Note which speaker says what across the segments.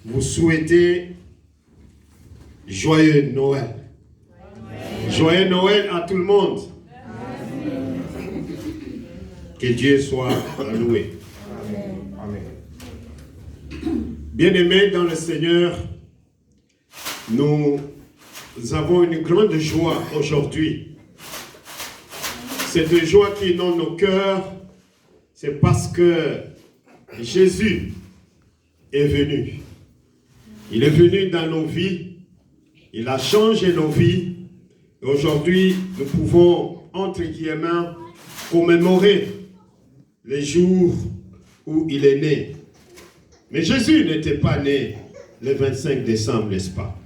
Speaker 1: vous souhaiter joyeux Noël. Amen. Joyeux Noël à tout le monde. Amen. Que Dieu soit loué. Amen. Bien-aimés dans le Seigneur, nous avons une grande joie aujourd'hui. Cette joie qui est dans nos cœurs, c'est parce que Jésus est venu. Il est venu dans nos vies. Il a changé nos vies. Et aujourd'hui, nous pouvons, entre guillemets, commémorer les jours où il est né. Mais Jésus n'était pas né le 25 décembre, n'est-ce pas?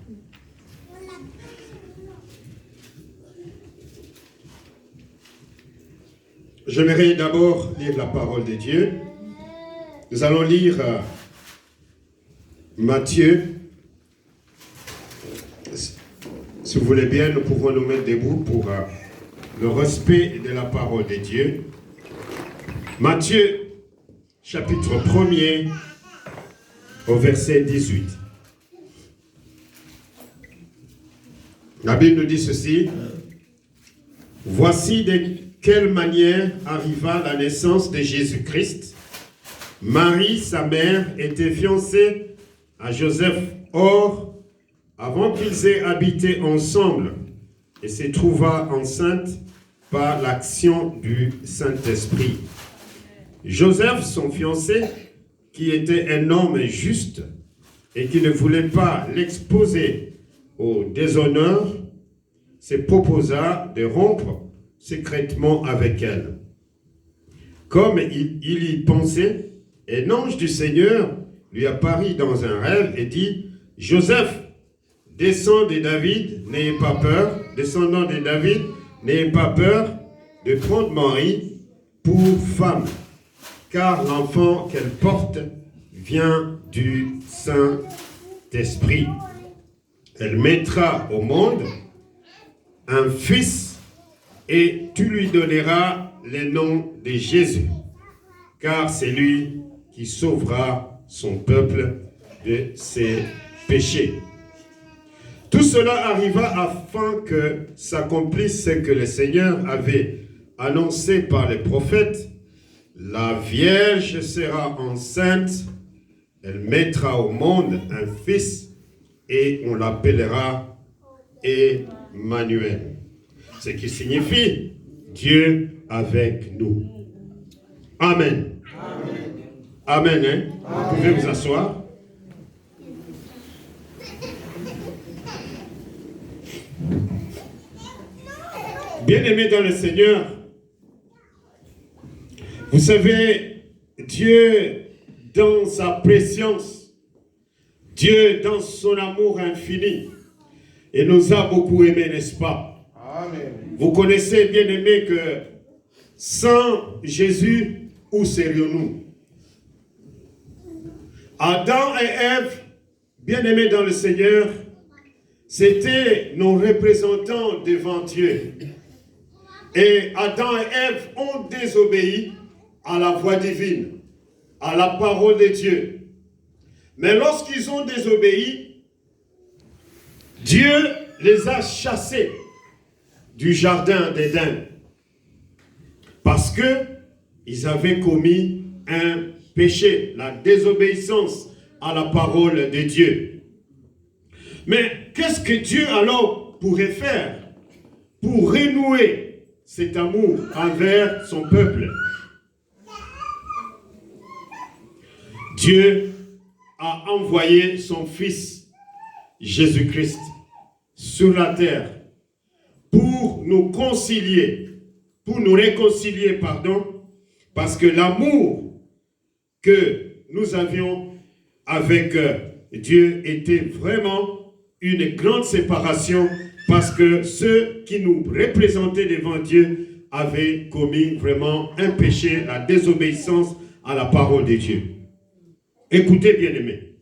Speaker 1: J'aimerais d'abord lire la parole de Dieu. Nous allons lire Matthieu. Si vous voulez bien, nous pouvons nous mettre debout pour le respect de la parole de Dieu. Matthieu, chapitre 1er, au verset 18. La Bible nous dit ceci. Voici de quelle manière arriva la naissance de Jésus-Christ. Marie, sa mère, était fiancée à Joseph. Or, avant qu'ils aient habité ensemble, elle se trouva enceinte par l'action du Saint-Esprit. Joseph, son fiancé, qui était un homme juste et qui ne voulait pas l'exposer au déshonneur, se proposa de rompre secrètement avec elle. Comme il y pensait, un ange du Seigneur lui apparut dans un rêve et dit, « Joseph, descendant de David, n'ayez pas peur de prendre Marie pour femme, car l'enfant qu'elle porte vient du Saint-Esprit. Elle mettra au monde un fils et tu lui donneras le nom de Jésus, car c'est lui qui sauvera son peuple de ses péchés. » Tout cela arriva afin que s'accomplisse ce que le Seigneur avait annoncé par les prophètes. La Vierge sera enceinte, elle mettra au monde un fils et on l'appellera Emmanuel. Ce qui signifie Dieu avec nous. Amen. Amen. Hein? Vous pouvez vous asseoir. Bien-aimés dans le Seigneur, vous savez, Dieu dans sa préscience, Dieu dans son amour infini, il nous a beaucoup aimés, n'est-ce pas? Amen. Vous connaissez, bien-aimés, que sans Jésus, où serions-nous? Adam et Ève, bien-aimés dans le Seigneur, c'étaient nos représentants devant Dieu. Et Adam et Ève ont désobéi à la voix divine, à la parole de Dieu. Mais lorsqu'ils ont désobéi, Dieu les a chassés du jardin d'Éden parce qu'ils avaient commis un péché, la désobéissance à la parole de Dieu. Mais qu'est-ce que Dieu alors pourrait faire pour renouer cet amour envers son peuple? Dieu a envoyé son Fils Jésus-Christ sur la terre pour nous réconcilier, parce que l'amour que nous avions avec Dieu était vraiment une grande séparation, parce que ceux qui nous représentaient devant Dieu avaient commis vraiment un péché, la désobéissance à la parole de Dieu. Écoutez, bien-aimés.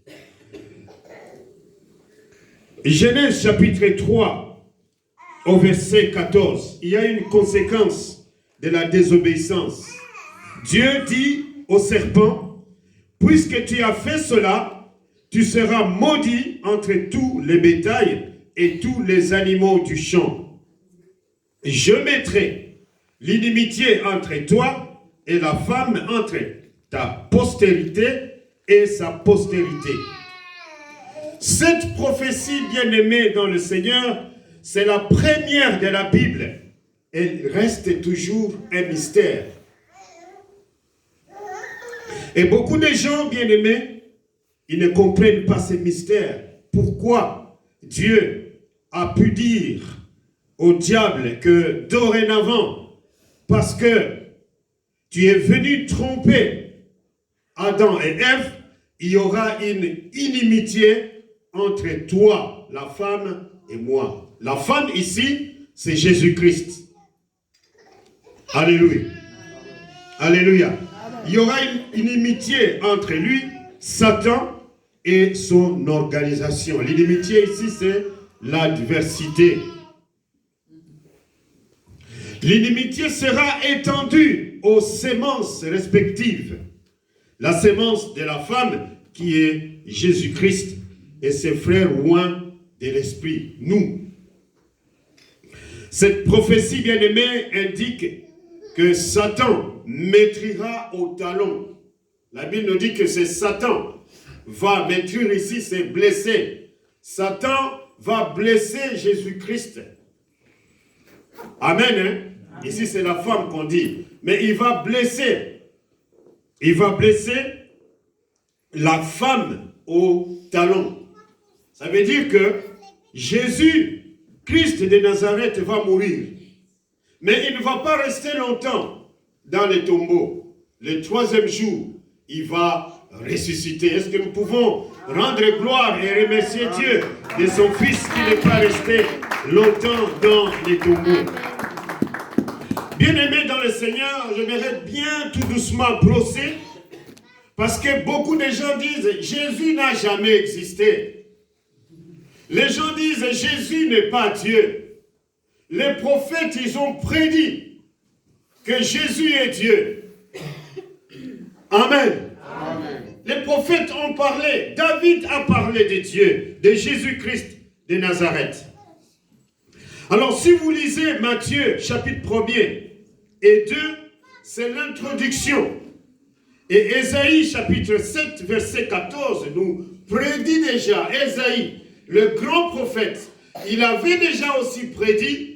Speaker 1: Genèse chapitre 3, au verset 14, il y a une conséquence de la désobéissance. Dieu dit au serpent, « Puisque tu as fait cela, tu seras maudit entre tous les bétails et tous les animaux du champ. Je mettrai l'inimitié entre toi et la femme, entre ta postérité et sa postérité. Cette prophétie bien-aimée dans le Seigneur, c'est la première de la Bible. Elle reste toujours un mystère. Et beaucoup de gens bien-aimés, ils ne comprennent pas ces mystères. Pourquoi Dieu a pu dire au diable que dorénavant, parce que tu es venu tromper Adam et Ève, il y aura une inimitié entre toi, la femme, et moi. La femme ici, c'est Jésus-Christ. Alléluia. Alléluia. Il y aura une inimitié entre lui, Satan, et son organisation. L'inimitié ici, c'est l'adversité. L'inimitié sera étendue aux sémences respectives. La sémence de la femme, qui est Jésus-Christ, et ses frères loin de l'esprit, nous. Cette prophétie bien-aimée indique que Satan maîtrisera au talon. La Bible nous dit que c'est Satan va maîtriser ici, c'est blesser. Satan va blesser Jésus-Christ. Amen. Hein? Ici, c'est la femme qu'on dit. Mais il va blesser. Il va blesser la femme au talon. Ça veut dire que Jésus, Christ de Nazareth, va mourir. Mais il ne va pas rester longtemps dans les tombeaux. Le troisième jour, il va ressusciter. Est-ce que nous pouvons rendre gloire et remercier Dieu de son Fils qui n'est pas resté longtemps dans les tombeaux? Bien-aimé dans le Seigneur, j'aimerais bien tout doucement brosser, parce que beaucoup de gens disent Jésus n'a jamais existé. Les gens disent Jésus n'est pas Dieu. Les prophètes, ils ont prédit que Jésus est Dieu. Amen. Amen. Les prophètes ont parlé, David a parlé de Dieu, de Jésus-Christ de Nazareth. Alors si vous lisez Matthieu chapitre 1er et 2, c'est l'introduction. Et Ésaïe chapitre 7 verset 14 nous prédit déjà, Ésaïe, le grand prophète, il avait déjà aussi prédit